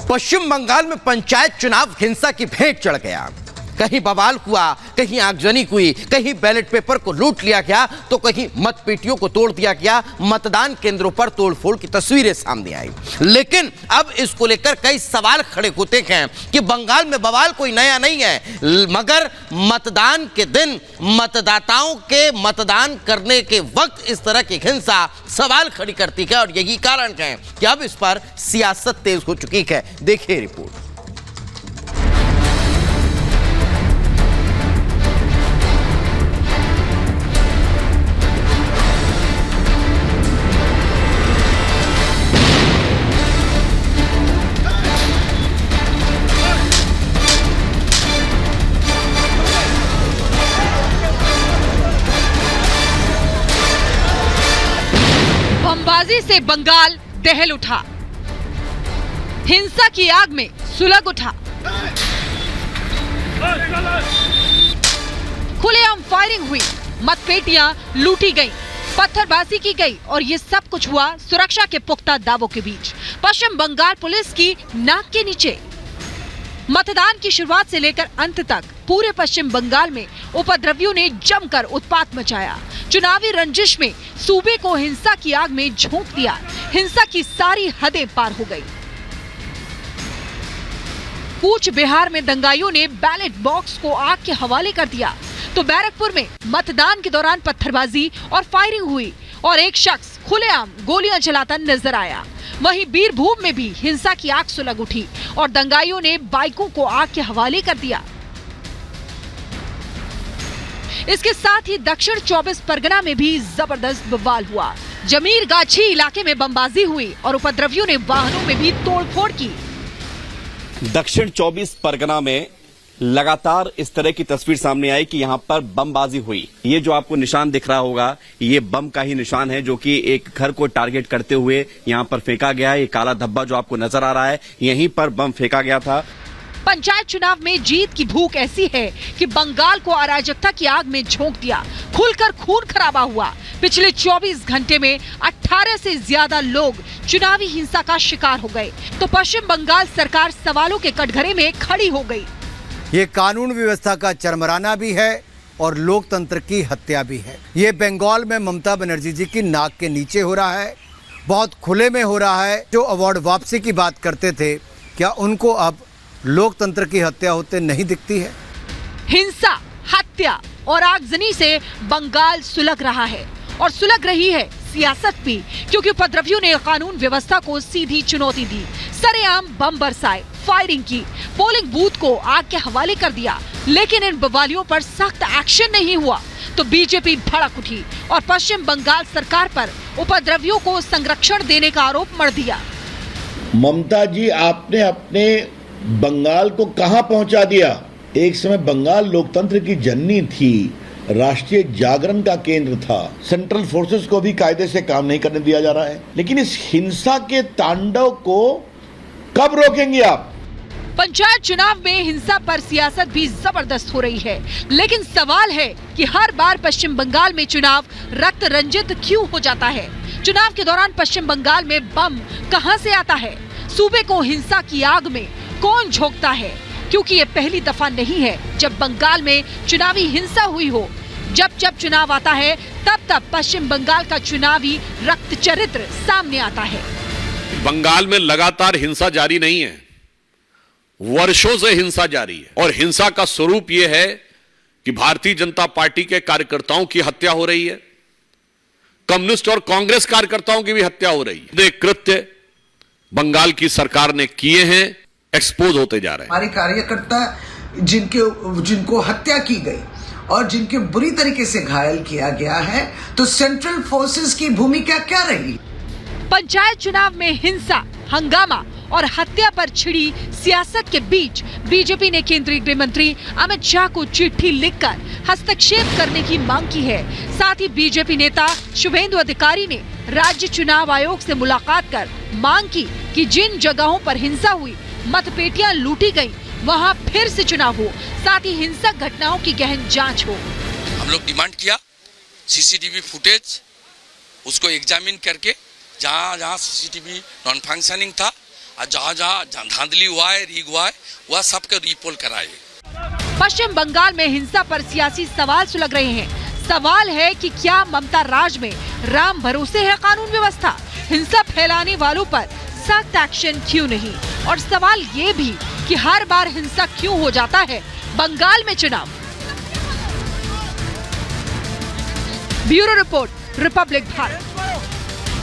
पश्चिम बंगाल में पंचायत चुनाव हिंसा की भेंट चढ़ गया। कहीं बवाल हुआ, कहीं आगजनी हुई, कहीं बैलेट पेपर को लूट लिया गया तो कहीं मतपेटियों को तोड़ दिया गया। मतदान केंद्रों पर तोड़फोड़ की तस्वीरें सामने आई। लेकिन अब इसको लेकर कई सवाल खड़े होते हैं कि बंगाल में बवाल कोई नया नहीं है, मगर मतदान के दिन मतदाताओं के मतदान करने के वक्त इस तरह की हिंसा सवाल खड़ी करती है और यही कारण है कि अब इस पर सियासत तेज हो चुकी है। देखिए रिपोर्ट। बमबाजी से बंगाल दहल उठा, हिंसा की आग में सुलग उठा, खुलेआम फायरिंग हुई, मतपेटियां लूटी गईं, पत्थरबाजी की गई और ये सब कुछ हुआ सुरक्षा के पुख्ता दावों के बीच, पश्चिम बंगाल पुलिस की नाक के नीचे। मतदान की शुरुआत से लेकर अंत तक पूरे पश्चिम बंगाल में उपद्रवियों ने जमकर उत्पात मचाया। चुनावी रंजिश में सूबे को हिंसा की आग में झोंक दिया। हिंसा की सारी हदें पार हो गई। कूच बिहार में दंगाइयों ने बैलेट बॉक्स को आग के हवाले कर दिया तो बैरकपुर में मतदान के दौरान पत्थरबाजी और फायरिंग हुई और एक शख्स खुलेआम गोलियां चलाता नजर आया। वहीं बीरभूम में भी हिंसा की आग सुलग उठी और दंगाइयों ने बाइकों को आग के हवाले कर दिया। इसके साथ ही दक्षिण 24 परगना में भी जबरदस्त बवाल हुआ। जमीर गाछी इलाके में बमबाजी हुई और उपद्रवियों ने वाहनों में भी तोड़फोड़ की। दक्षिण 24 परगना में लगातार इस तरह की तस्वीर सामने आई कि यहां पर बमबाजी हुई। ये जो आपको निशान दिख रहा होगा, ये बम का ही निशान है जो कि एक घर को टारगेट करते हुए यहां पर फेंका गया है। ये काला धब्बा जो आपको नजर आ रहा है, यहीं पर बम फेंका गया था। पंचायत चुनाव में जीत की भूख ऐसी है कि बंगाल को अराजकता की आग में झोंक दिया। खुलकर खून खराबा हुआ। पिछले 24 घंटे में 18 से ज्यादा लोग चुनावी हिंसा का शिकार हो गए तो पश्चिम बंगाल सरकार सवालों के कटघरे में खड़ी हो गई। ये कानून व्यवस्था का चरमराना भी है और लोकतंत्र की हत्या भी है। ये बंगाल में ममता बनर्जी जी की नाक के नीचे हो रहा है, बहुत खुले में हो रहा है। जो अवार्ड वापसी की बात करते थे, क्या उनको अब लोकतंत्र की हत्या होते नहीं दिखती है? हिंसा, हत्या और आगजनी से बंगाल सुलग रहा है और सुलग रही है सियासत भी, क्योंकि उपद्रवियों ने कानून व्यवस्था को सीधी चुनौती दी। सरेआम बम बरसाए, फायरिंग की, पोलिंग बूथ को आग के हवाले कर दिया। लेकिन इन बवालियों पर सख्त एक्शन नहीं हुआ तो बीजेपी भड़क उठी और पश्चिम बंगाल सरकार पर उपद्रवियों को संरक्षण देने का आरोप मढ़ दिया। ममता जी, आपने अपने बंगाल को कहां पहुंचा दिया? एक समय बंगाल लोकतंत्र की जननी थी, राष्ट्रीय जागरण का केंद्र था। सेंट्रल फोर्सेस को भी कायदे से काम नहीं करने दिया जा रहा है। लेकिन इस हिंसा के तांडव को कब रोकेंगे आप? पंचायत चुनाव में हिंसा पर सियासत भी जबरदस्त हो रही है, लेकिन सवाल है कि हर बार पश्चिम बंगाल में चुनाव रक्त रंजित क्यों हो जाता है? चुनाव के दौरान पश्चिम बंगाल में बम कहां से आता है? सूबे को हिंसा की आग में कौन झोंकता है? क्योंकि ये पहली दफा नहीं है जब बंगाल में चुनावी हिंसा हुई हो। जब जब चुनाव आता है तब तब पश्चिम बंगाल का चुनावी रक्त चरित्र सामने आता है। बंगाल में लगातार हिंसा जारी नहीं है, वर्षों से हिंसा जारी है और हिंसा का स्वरूप यह है कि भारतीय जनता पार्टी के कार्यकर्ताओं की हत्या हो रही है, कम्युनिस्ट और कांग्रेस कार्यकर्ताओं की भी हत्या हो रही है। कृत्य बंगाल की सरकार ने किए हैं, एक्सपोज होते जा रहे हैं। हमारे कार्यकर्ता जिनको हत्या की गई और जिनके बुरी तरीके से घायल किया गया है, तो सेंट्रल फोर्सेस की भूमिका क्या रही? पंचायत चुनाव में हिंसा, हंगामा और हत्या पर छिड़ी सियासत के बीच बीजेपी ने केंद्रीय गृह मंत्री अमित शाह को चिट्ठी लिखकर हस्तक्षेप करने की मांग की है। साथ ही बीजेपी नेता शुभेंदु अधिकारी ने राज्य चुनाव आयोग से मुलाकात कर मांग की कि जिन जगहों पर हिंसा हुई, मतपेटियां लूटी गयी, वहां फिर से चुनाव हो, साथ ही हिंसक घटनाओं की गहन जांच हो। हम लोग डिमांड किया सीसीटीवी फुटेज उसको एग्जामिन करके जहां जहां सीसीटीवी नॉन फंक्शनिंग था और जहाँ जहाँ धांधली हुआ है, रीग हुआ है, वह सबके रिपोल कराए। पश्चिम बंगाल में हिंसा पर सियासी सवाल सुलग रहे हैं। सवाल है कि क्या ममता राज में राम भरोसे है कानून व्यवस्था? हिंसा फैलाने वालों पर सख्त एक्शन क्यों नहीं? और सवाल ये भी कि हर बार हिंसा क्यों हो जाता है बंगाल में चुनाव? Bureau report, Republic Bharat.